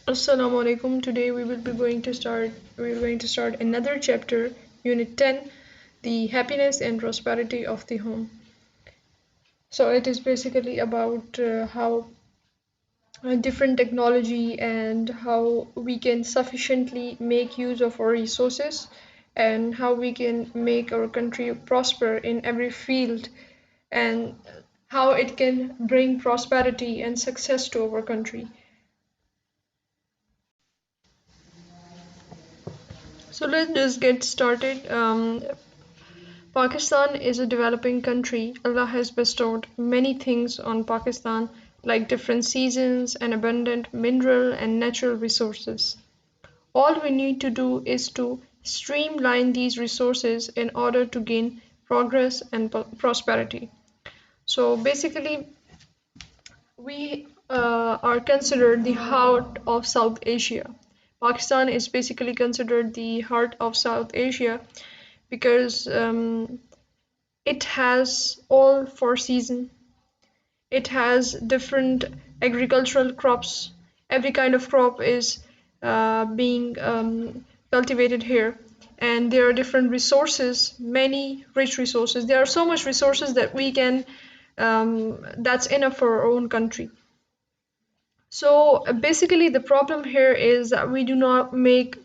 Assalamu alaikum. Today we're going to start another chapter, Unit 10, the happiness and prosperity of the home. So it is basically about how different technology and how we can sufficiently make use of our resources and how we can make our country prosper in every field and how it can bring prosperity and success to our country. So let's just get started. Pakistan is a developing country. Allah has bestowed many things on Pakistan, like different seasons and abundant mineral and natural resources. All we need to do is to streamline these resources in order to gain progress and prosperity. So basically, we are considered the heart of South Asia. Pakistan is basically considered the heart of South Asia because it has all four seasons. It has different agricultural crops. Every kind of crop is being cultivated here. And there are different resources, many rich resources. There are so much resources that we can, that's enough for our own country. So basically, the problem here is that we do not make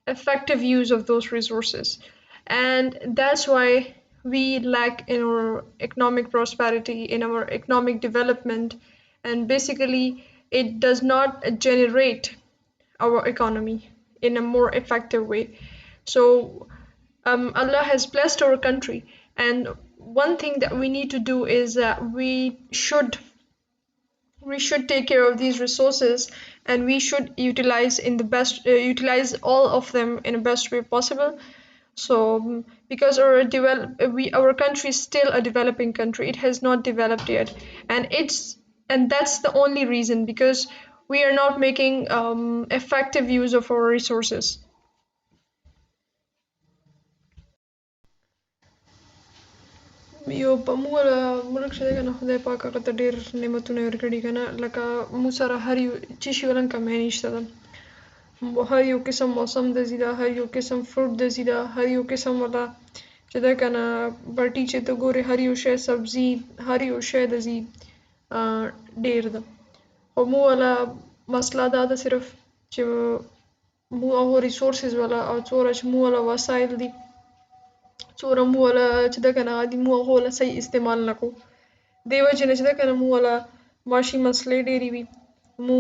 effective use of those resources. And that's why we lack in our economic prosperity, in our economic development, and basically, it does not generate our economy in a more effective way. So, Allah has blessed our country, and one thing that we need to do is that we should take care of these resources and we should utilize all of them in the best way possible. So because our country is still a developing country, it has not developed yet, and that's the only reason, because we are not making effective use of our resources. یو په موږ ملک چې دی که نه خدای پاک هغه ته ډېر نعمتونه ورکړي که نه، لکه موږ سره هر یو چې شي ولن کمانی شته ده. هر یو قسم موسم دزي ده، هر یو قسم فروټ دزي ده، هر یو قسم ولا چې ده که نه بټي چې ته ګورې، هر یو شی سبزي، هر یو شی دزي ډېر ده. خو مو والا مسله دا ده صرف چې مو هغو ریسورسز والا او څومره چې مو والا وسایل دي، څومره مو والا چې ده که نه هغه دي، مو هغو والا صحیح استعمال نه کوو. دې وجې نه چې ده که نه مو والا معاشي مسلې ډېرې وي، مو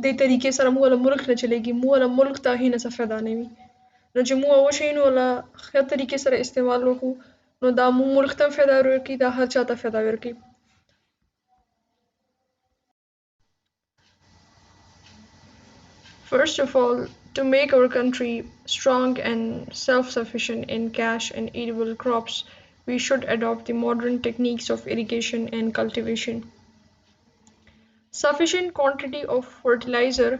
دې طریقې سره مو والا ملک نه چلېږي، مو والا ملک ته هغې نه څه فایده نه وي. نو چې مو هغه شیانو والا ښه طریقې سره استعمال وکړو، نو دا مو ملک ته هم فایده ورکوي، دا هر چا ته فایده ورکوي. First of all, to make our country strong and self sufficient in cash and edible crops, we should adopt the modern techniques of irrigation and cultivation. Sufficient quantity of fertilizer,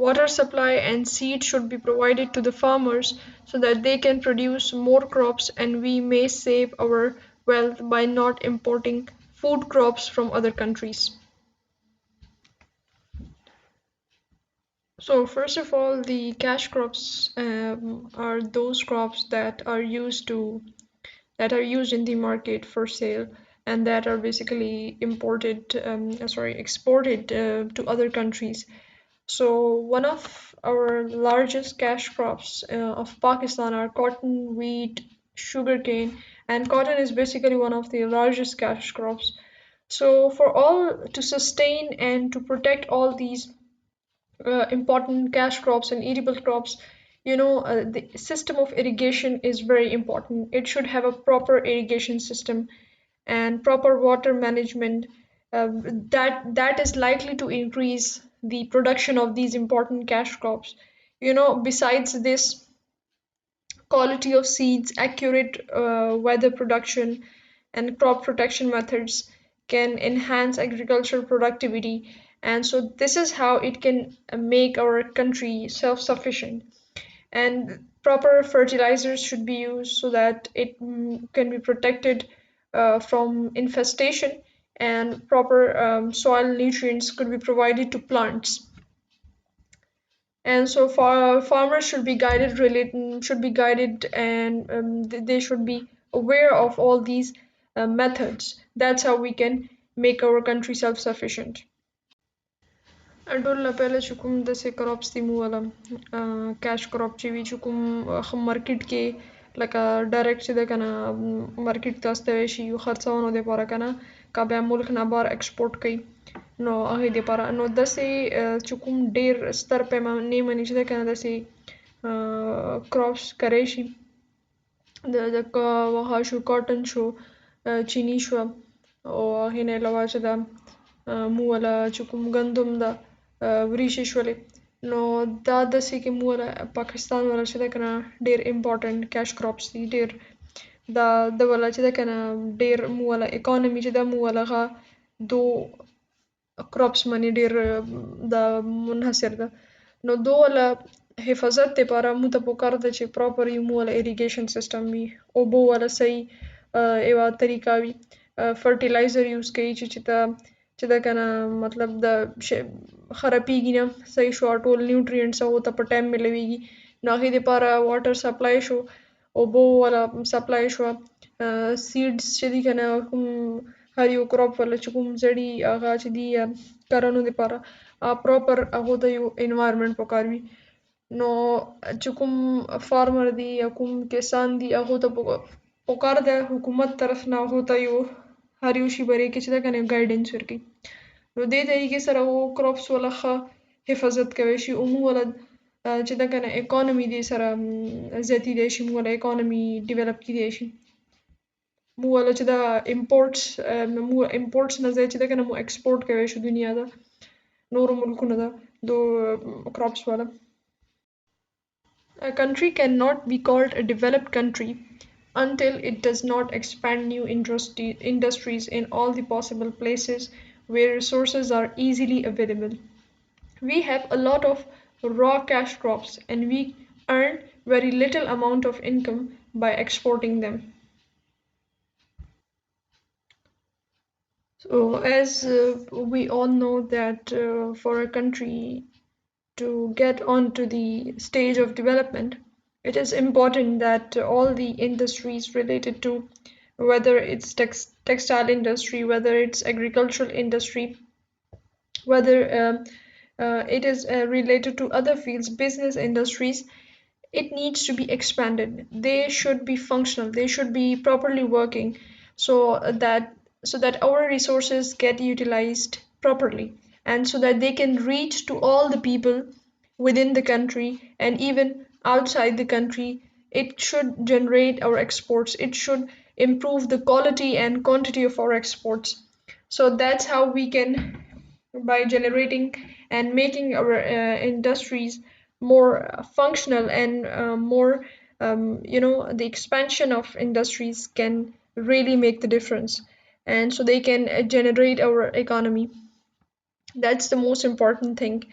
water supply, and seed should be provided to the farmers so that they can produce more crops, and we may save our wealth by not importing food crops from other countries. So first of all, the cash crops are those crops that are used in the market for sale and that are basically exported to other countries. So one of our largest cash crops of Pakistan are cotton, wheat, sugarcane, and cotton is basically one of the largest cash crops. So for all to sustain and to protect all these important cash crops and edible crops, the system of irrigation is very important. It should have a proper irrigation system and proper water management, that is likely to increase the production of these important cash crops. Besides this, quality of seeds, accurate weather production, and crop protection methods can enhance agricultural productivity. And so, this is how it can make our country self sufficient. And proper fertilizers should be used so that it can be protected from infestation, and proper soil nutrients could be provided to plants. And so farmers should be guided should be guided, and they should be aware of all these methods. That's how we can make our country self-sufficient. ډول پهله چې کوم داسې کراپس دي مو ولا کاش کراپ چې وي چې کوم مارکیټ کې لکه ډایرکټ چې ده کنه مارکیټ ته استوي شي یو خرڅونو دپاره کنه که بیا ملک نه بهر ایکسپورټ کوي نو هغې دپاره نو داسې چې کوم ډېر ستر پیمانې باندې چې ده کنه داسې کراپس کری شي د هغه شو کاټن شو چینی شو او هغې نه علاوه چې ده مو ولا چې کوم ګندم ده وریشې شولې نو دا داسې کې مو ولا پاکستان ولا چې ده کنه ډېر امپورټنټ کیش کراپس دي ډېر دا د ولا چې ده کنه ډېر مو ولا اکانومي چې ده مو ولا هغه دو کراپس باندې ډېر د منحصر ده نو دو ولا حفاظت دپاره مو ته پکار ده چې پراپر مو ولا اریګیشن سیستم وي اوبو ولا صحیح یوه طریقه وي فرټیلایزر یوز کوي چې ته چې ده کنه مطلب د خرابېږي نه صحیح شو ټول نیوټرینټس هغو ته په ټایم میلاویږي نو هغې دپاره واټر سپلای شو اوبو ولا سپلای شوه سیډس چې دي که نه کوم هر یو کراپ ولا چې کوم زړي هغه چې دي کرنو دپاره پراپر هغو ته یو انوایرمنټ پکار وي نو چې کوم فارمر دی یا کوم کسان دي هغو ته پکار ده حکومت طرف نه هغو ته یو هر یو شي باره کې چې ده که نه ګایډنس ورکړي نو دې طریقې سره هغو کراپس ولا ښه حفاظت کولی شي او مو ولا چې ده که نه اکانومي دې سره زیاتېدی شي مو ولا اکانومي ډیولپ کېدی شي مو ولا چې دا امپورټس نه ځای چې ده که نه مو ایکسپورټ کولی شو دنیا ته نورو ملکونو ته دو کراپس والا. A country cannot be called a developed country until it does not expand new industries in all the possible places where resources are easily available. We have a lot of raw cash crops and we earn very little amount of income by exporting them. So as we all know that for a country to get onto the stage of development, it is important that all the industries related to whether it's textile industry, whether it's agricultural industry, whether it is related to other fields, business industries, it needs to be expanded. They should be functional. They should be properly working so that our resources get utilized properly and so that they can reach to all the people within the country and even outside the country. It should generate our exports. It should improve the quality and quantity of our exports. So that's how we can, by generating and making our industries more functional and more, the expansion of industries can really make the difference. And so they can generate our economy. That's the most important thing.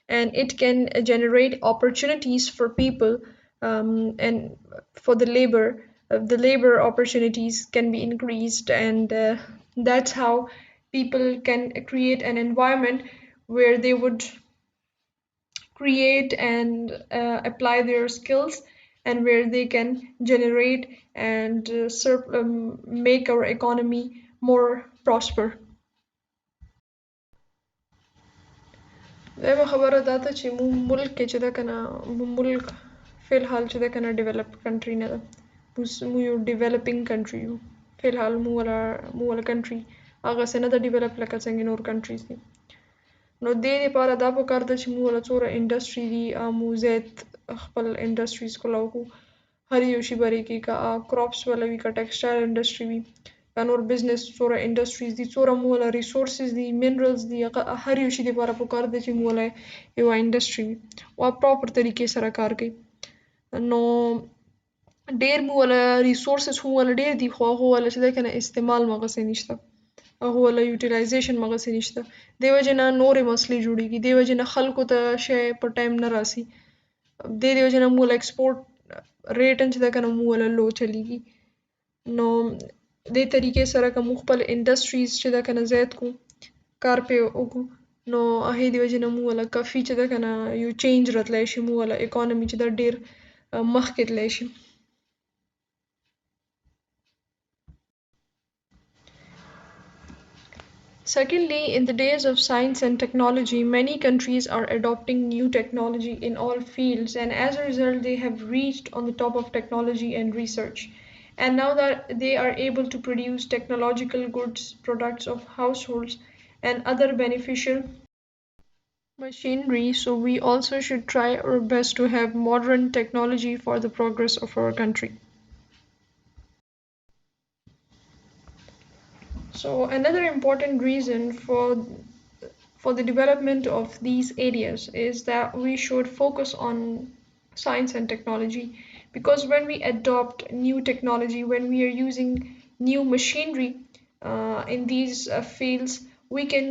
And it can generate opportunities for people and for the labor. The labor opportunities can be increased, and that's how people can create an environment where they would create and apply their skills and where they can generate and make our economy more prosper. دویمه خبره دا ده چې مونږ ملک کې چې ده که نه ملک فی الحال چې ده که نه ډیولپ کنټري نه ده مونږ یو ډیولپینګ کنټري یو فی الحال مونږ ولا کنټري هغسې نه ده ډیولپ لکه څنګه نور کنټریز دي نو دې دپاره دا پکار ده چې مونږ ولا څومره انډسټري دي مونږ زیات خپل انډسټریز کولاو کړو هر یو شي باره کې که کراپس ولا وي که ټیکسټایل انډسټري وي یا نور بزنس څومره انډسټریز دي څومره مو ولا ریسورسز دي منرلز دي هر یو شي دپاره پکار ده چې مو ولا یوه انډسټري وي او پراپر طریقې سره کار کوي نو ډېر مو ولا ریسورسز هم ولا ډېر دي خو هغو ولا چې ده که نه استعمال مغسې نشته هغو ولا یوټیلایزیشن مغسې نشته دې وجې نه نورې مسلې جوړېږي دې وجې نه خلکو ته شی په ټایم نه راسي دې وجې نه مو ولا ایکسپورټ ریټ هم چې ده که نه مو ولا لو چلیږي نو دې طریقې سره که موږ خپل انډسټریز چې ده که نه زیات کړو کار پرې وکړو نو هغې د وجې نه مو ولا کافي چې ده که نه یو چینج راتلی شي مو ولا اکانومي چې ده ډېر مخکې تللی شي. Secondly, in the days of science and technology, many countries are adopting new technology in all fields, and as a result, they have reached on the top of technology and research. And now that they are able to produce technological goods, products of households, and other beneficial machinery, so we also should try our best to have modern technology for the progress of our country. So another important reason for the development of these areas is that we should focus on science and technology, because when we adopt new technology, when we are using new machinery in these fields, we can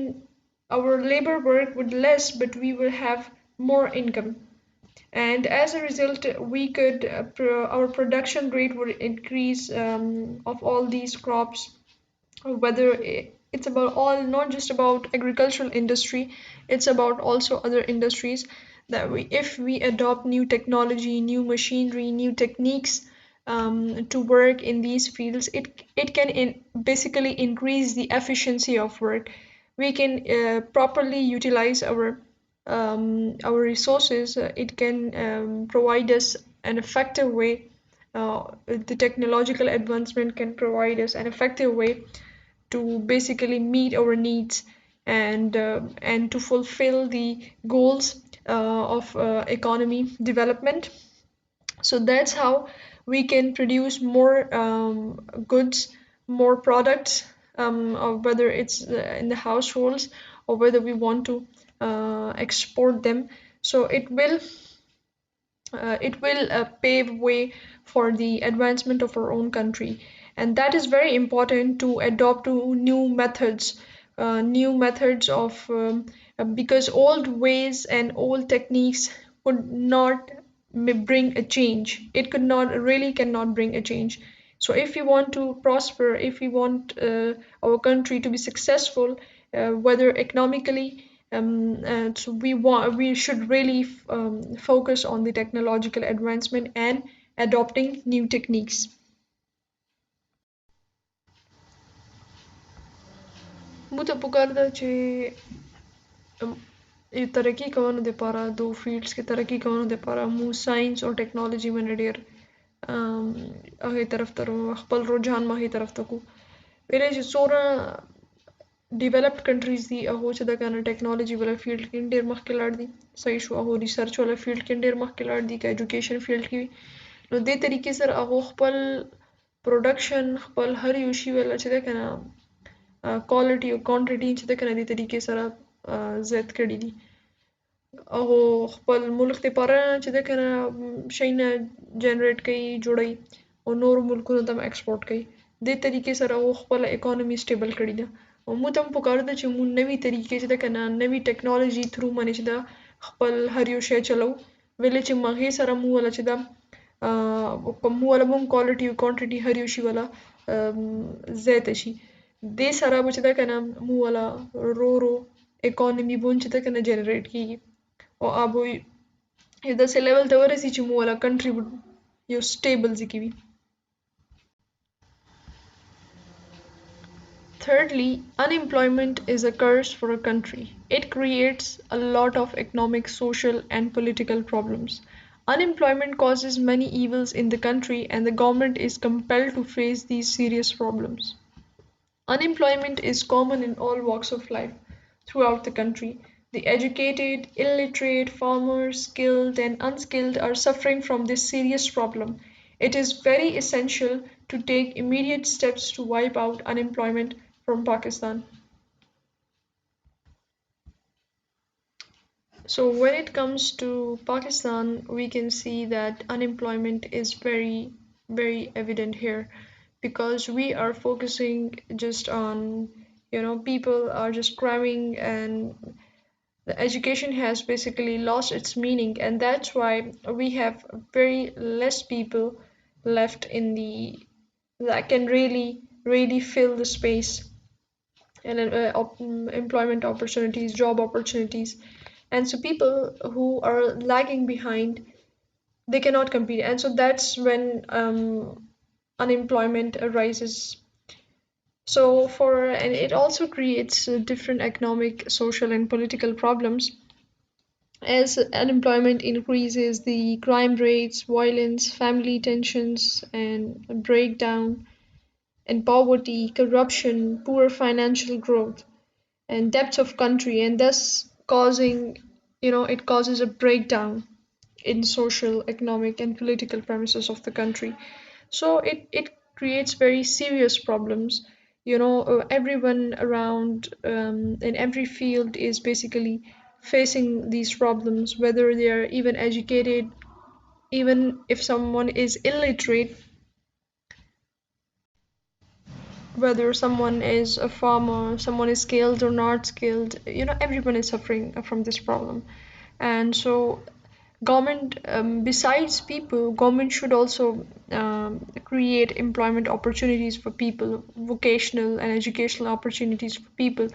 our labor work would less, but we will have more income, and as a result we could our production rate would increase of all these crops, whether it's about all, not just about agricultural industry, it's about also other industries, that we if we adopt new technology, new machinery, new techniques to work in these fields, it can basically increase the efficiency of work. We can properly utilize our resources. It can provide us an effective way. The technological advancement can provide us an effective way to basically meet our needs and to fulfill the goals of economy development. So that's how we can produce more goods, more products, or whether it's in the households or whether we want to export them. So it will pave way for the advancement of our own country, and that is very important to adopt to new methods of because old ways and old techniques would not bring a change. It could not really cannot bring a change. So if we want to prosper, if we want our country to be successful, whether economically, so we should really focus on the technological advancement and adopting new techniques. مو ته پکار ده چې ترقی کولو دپاره دو فیلډس کې ترقی کولو دپاره مو ساينس او ټیکنالوژي باندې ډېر هغې طرف ته خپل رجحان مو هغې طرف ته کو ویلی چې څومره ډیولپډ کنټریز دي هغو چې د کنه ټیکنالوژي والا فیلډ کې ډېر مخکې لاړ دي صحیح شو هغو ریسرچ والا فیلډ کې ډېر مخکې لاړ دي که ایجوکیشن فیلډ کې وي نو دې طریقې سره هغو خپل پروډکشن خپل هر یو شي والا چې ده کنه کوالټي او کوانټیټي چې ده کنه دې طریقې سره زیات کړي دي هغو خپل ملک دپاره چې ده کنه شیونه جنریټ کوي جوړوي او نورو ملکونو ته هم ایکسپورټ کوي دې طریقې سره هغو خپله اکانومي سټیبل کړې ده او موږ ته هم پکار ده چې موږ نوي طریقې چې ده کنه نوي ټیکنالوژي تھرو باندې چې ده خپل هر یو شی چلو ولې چې هغې سره موږ ولا چې ده موږ ولا هم کوالټي او کوانټیټي هر یو شي ولا زیاته شي دې سره به چې ده کنه موږ ولا ورو ورو اکانومي به چې ده کنه جنریټ کیږي او ابو یو داسې لیول ته ورسي چې موږ ولا کنټري یو سټیبل ځکه وي. Thirdly, unemployment is a curse for a country. It creates a lot of economic, social, and political problems. Unemployment causes many evils in the country, and the government is compelled to face these serious problems. Unemployment is common in all walks of life throughout the country. The educated, illiterate, farmers, skilled, and unskilled are suffering from this serious problem. It is very essential to take immediate steps to wipe out unemployment from Pakistan. So, when it comes to Pakistan, we can see that unemployment is very, very evident here because we are focusing just on, people are just cramming and the education has basically lost its meaning, and that's why we have very less people left in the that can really, really fill the space and employment opportunities, job opportunities. And so people who are lagging behind, they cannot compete. And so that's when unemployment arises. And it also creates different economic, social, and political problems. As unemployment increases, the crime rates, violence, family tensions, and breakdown, and poverty, corruption, poor financial growth, and depth of country, and thus causing, it causes a breakdown in social, economic, and political premises of the country. So it creates very serious problems. Everyone around in every field is basically facing these problems, whether they are even educated, even if someone is illiterate, whether someone is a farmer, someone is skilled or not skilled, everyone is suffering from this problem. And so government, besides people, government should also create employment opportunities for people, vocational and educational opportunities for people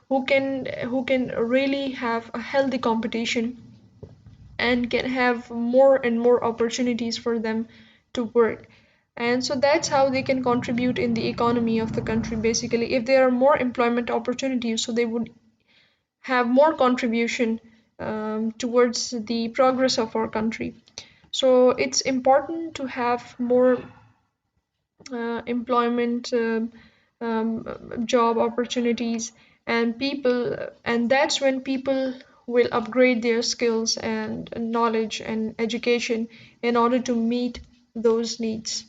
who can really have a healthy competition and can have more and more opportunities for them to work. And so that's how they can contribute in the economy of the country. Basically, if there are more employment opportunities, so they would have more contribution towards the progress of our country. So it's important to have more employment, job opportunities, and that's when people will upgrade their skills and knowledge and education in order to meet those needs.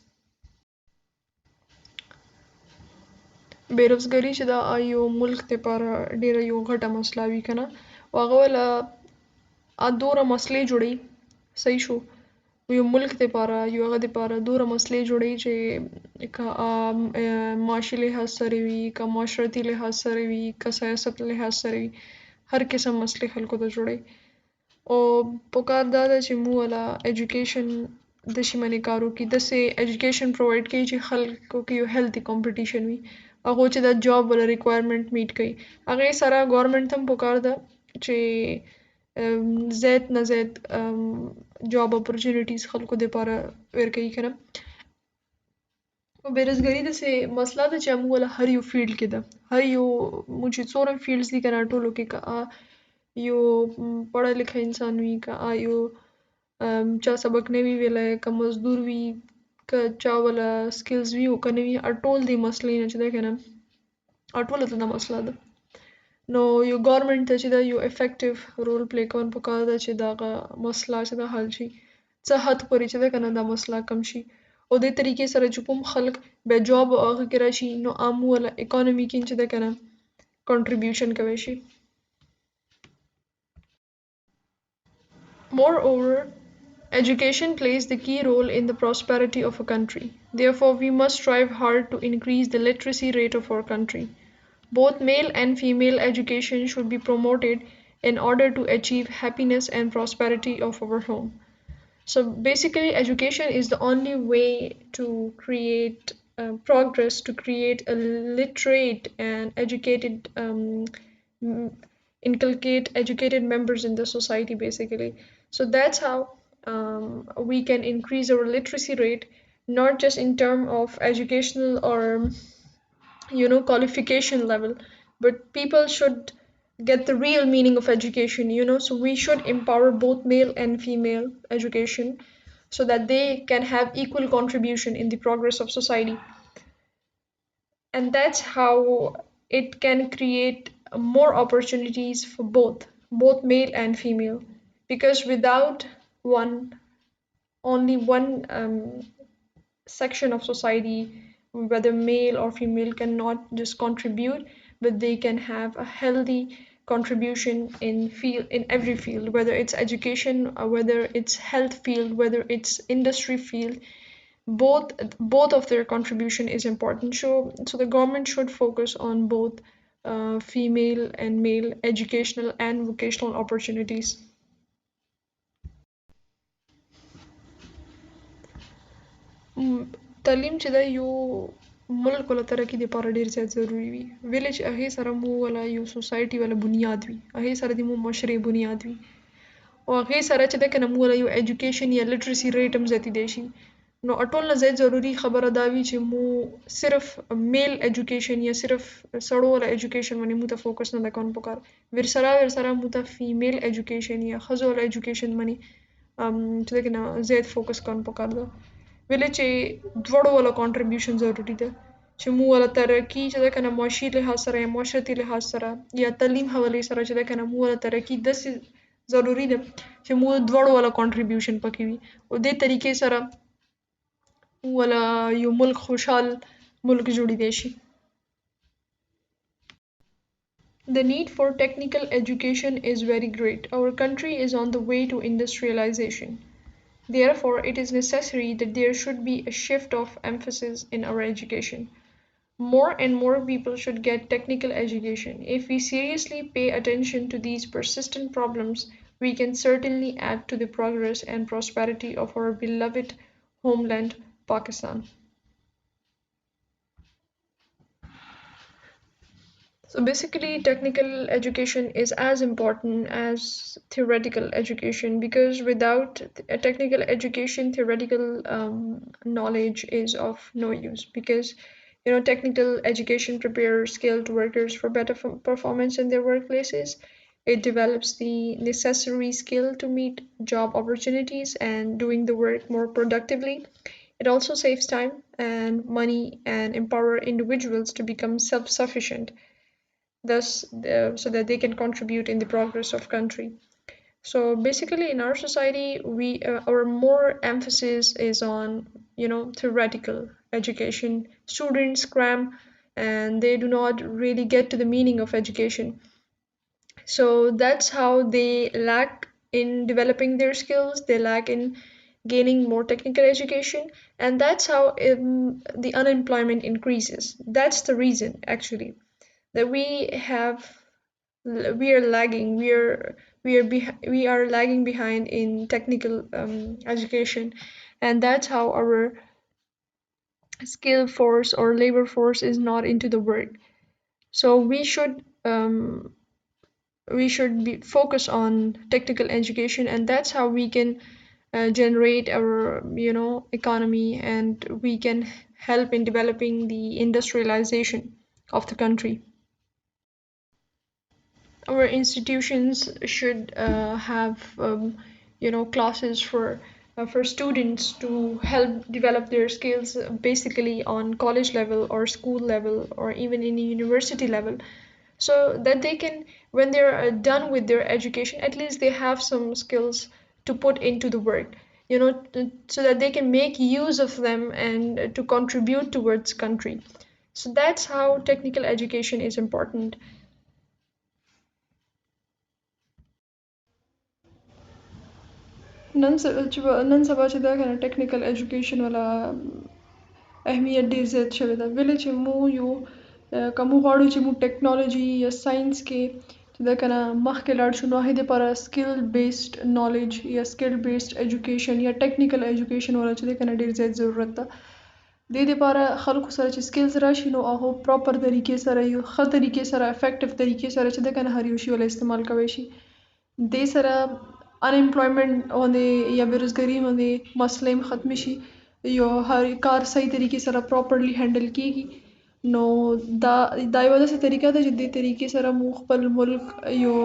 बेरोजगारी چې دا یو ملک لپاره ډیره یو غټه مسله وي کنه، او هغه ولا دوره مسلې جوړي. صحیح شو. یو ملک لپاره یو هغه لپاره دوره مسلې جوړي چې که معاشي لحاظ سره وي، که معاشرتي لحاظ سره وي، که سیاست لحاظ سره وي، هر قسم مسلې خلکو ته جوړي. او پکار دا ده چې مو ولا ایجوکیشن د شي باندې کار وکړي، داسې ایجوکیشن پرووایډ کړي چې خلکو کې یو هیلتي کمپټیشن وي، هغو چې دا جاب ولا ریکوایرمنټ میټ کوي. هغې سره ګورنمنټ هم پکار ده چې زیات نه زیات جاب اپورچونیټیز خلکو دپاره ورکوي کنه. بیروزګاري داسې مسله ده چې موږ ولا هر یو فیلډ کې ده، هر یو موږ چې څومره فیلډز دي کنه ټولو کې، که یو پړه لیکه انسان وي، که یو چا سبق نه وي ویلی، که مزدور وي، که چا ولا سکلز وي او که نه وي، ټول دې مسلې نه چې ده کنه ټوله ته دا مسله ده. نو یو ګورنمنټ ته چې دا یو افیکټیو رول پلی کول پکار ده چې دغه مسله چې ده حل شي، څه حد پورې چې ده کنه دا مسله کم شي. او دې طریقې سره چې کوم خلک بیا جاب هغه کې راشي، نو عام ولا اکانومي کې چې ده کنه کنټریبیوشن کوی شي. Moreover, education plays the key role in the prosperity of a country. Therefore, we must strive hard to increase the literacy rate of our country. Both male and female education should be promoted in order to achieve happiness and prosperity of our home. So basically, education is the only way to create progress, to create a literate and educated, inculcate educated members in the society, basically. So that's how we can increase our literacy rate, not just in terms of educational or qualification level, but people should get the real meaning of education. So we should empower both male and female education so that they can have equal contribution in the progress of society. And that's how it can create more opportunities for both male and female, because without one only one section of society, whether male or female, cannot just contribute, but they can have a healthy contribution in every field, whether it's education or whether it's health field, whether it's industry field. Both of their contribution is important. So the government should focus on both female and male educational and vocational opportunities. تعلیم چې ده یو ملک ولا ترقی دپاره ډیر زیات ضروری وي ویلې چې هغې سره مو ولا یو سوسایټي ولا بنیاد وي هغې سره د مو معاشرې بنیاد وي او هغې سره چې ده که نه مو ولا یو ایجوکیشن یا لټرسي ریټ هم زیاتېدی شي نو ټول نه زیات ضروري خبره دا وي چې مو صرف میل ایجوکیشن یا صرف سړو والا ایجوکیشن باندې مو ته فوکس نه ده کول پکار ورسره مو ته فیمیل ایجوکیشن یا ښځو والا ایجوکیشن باندې چې ده که نه زیات فوکس کول پکار ده ویلې چې دواړو والا کانټریبیوشن ضروری ده چې مو والا ترقي چې ده که نه معاشي لحاظ سره یا معاشرتي لحاظ سره یا تعلیم حوالې سره چې ده که نه مو والا ترقي داسې ضروری ده چې مو دواړو والا کانټریبیوشن پکې وي او دې طریقې سره ولا یو ملک خوشحال ملک جوړیدای شي The need for technical education is very great. Our country is on the way to industrialization. Therefore, it is necessary that there should be a shift of emphasis in our education. More and more people should get technical education. If we seriously pay attention to these persistent problems, we can certainly add to the progress and prosperity of our beloved homeland, Pakistan. So basically, technical education is as important as theoretical education because without a technical education, theoretical knowledge is of no use. Because technical education prepares skilled workers for better performance in their workplaces. It develops the necessary skill to meet job opportunities and doing the work more productively. It also saves time and money and empower individuals to become self-sufficient thus so that they can contribute in the progress of country. So basically in our society we our more emphasis is on theoretical education. Students cram and they do not really get to the meaning of education, so that's how they lack in developing their skills, they lack in gaining more technical education, and that's how the unemployment increases. That's the reason actually that we are lagging we are lagging behind in technical education, and that's how our skill force or labor force is not into the work. So we should be focus on technical education, and that's how we can generate our economy, and we can help in developing the industrialization of the country. Our institutions should have classes for students to help develop their skills basically on college level or school level or even in university level, so that they can, when they're done with their education, at least they have some skills to put into the work, so that they can make use of them and to contribute towards country. So that's how technical education is important. نن سبا چې دا کنه ټیکنیکل ایجوکیشن ولا اهمیت ډیر زیات شوی ده ویلې چې مو یو کوم غواړو چې مو ټیکنالوژي یا ساينس کې چې دا کنه مخکې لاړ شو نو هغې دپاره سکل بیسډ نالج یا سکل بیسډ ایجوکیشن یا ټیکنیکل ایجوکیشن ولا چې دا کنه ډیر زیات ضرورت ده. دې دپاره خلکو سره چې سکلز راشي نو هغه پراپر طریقې سره یو ښه طریقې سره افیکټیو طریقې سره چې دا کنه هر یو شي ولا استعمال کوی شي. دې سره unemployment باندې یا بیروزګاري باندې مسلې ختم شي، یو هر کار صحیح طریقې سره پراپرلی هینډل کیږي. نو دا یوه داسې طریقه ده چې دې طریقې سره مو خپل ملک یو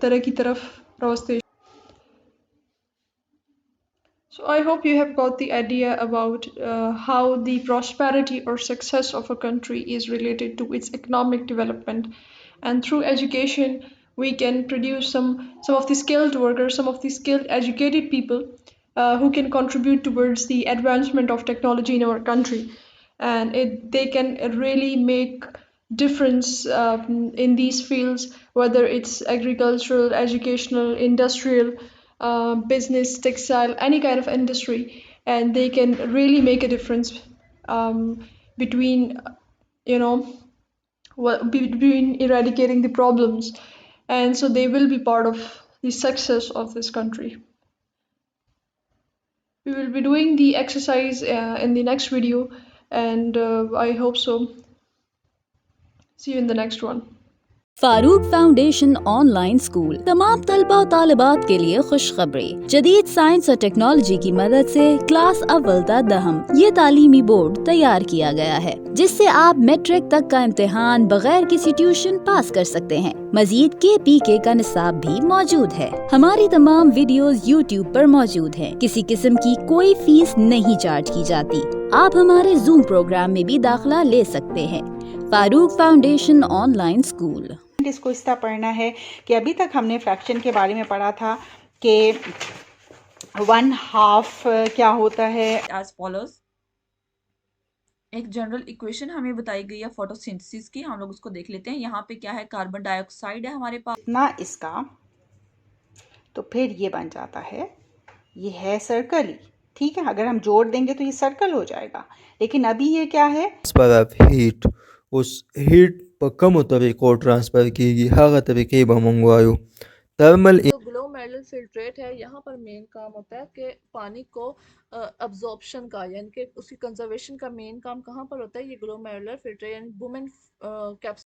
ترقي طرف راوستی. So I hope you have got the idea about how the prosperity or success of a country is related to its economic development. And through education, we can produce some of the skilled workers, some of the skilled educated people who can contribute towards the advancement of technology in our country. And they can really make difference in these fields, whether it's agricultural, educational, industrial, business, textile, any kind of industry, and they can really make a difference between, you know, between eradicating the problems, and so they will be part of the success of this country. We will be doing the exercise in the next video, and I hope so. See you in the next one. Farooq foundation online school तमाम तलबा और तालिबात के लिए खुशखबरी। जदीद science और technology की मदद से क्लास अव्वल ता दहम ये तालीमी बोर्ड तैयार किया गया है, जिससे आप मैट्रिक तक का इम्तिहान बगैर किसी ट्यूशन पास कर सकते हैं। मजीद KPK का निसाब भी मौजूद है। हमारी तमाम वीडियोस यूट्यूब पर मौजूद हैं। किसी किस्म की कोई फीस नहीं चार्ज की जाती। आप हमारे जूम प्रोग्राम में भी दाखिला ले सकते हैं। Farooq foundation online school. इसको इस तरह पढ़ना है कि अभी तक हमने फ्रैक्शन के बारे में पढ़ा था कि 1/2 क्या होता है। एज फॉलोज, एक जनरल इक्वेशन हमें बताई गई है फोटोसिंथेसिस की, हम लोग उसको देख लेते हैं। यहाँ पे क्या है, कार्बन डाइऑक्साइड है हमारे पास ना इसका, तो फिर ये बन जाता है, ये है सर्कल ही, ठीक है। अगर हम जोड़ देंगे तो ये सर्कल हो जाएगा, लेकिन अभी ये क्या है, हीट उस हीट पर कम तरीक़ों ट्रांसफ़र की हर तरीके बमंगवायु थर्मल जो ग्लोमेरुलर फिल्ट्रेट है, यहाँ पर मेन काम होता है कि पानी को अब्जॉर्प्शन का, यानी कि उसकी कंजर्वेशन का मेन काम कहाँ पर होता है, ये ग्लोमेरुलर फिल्ट्रेट यानी वुमेन कैप्सूल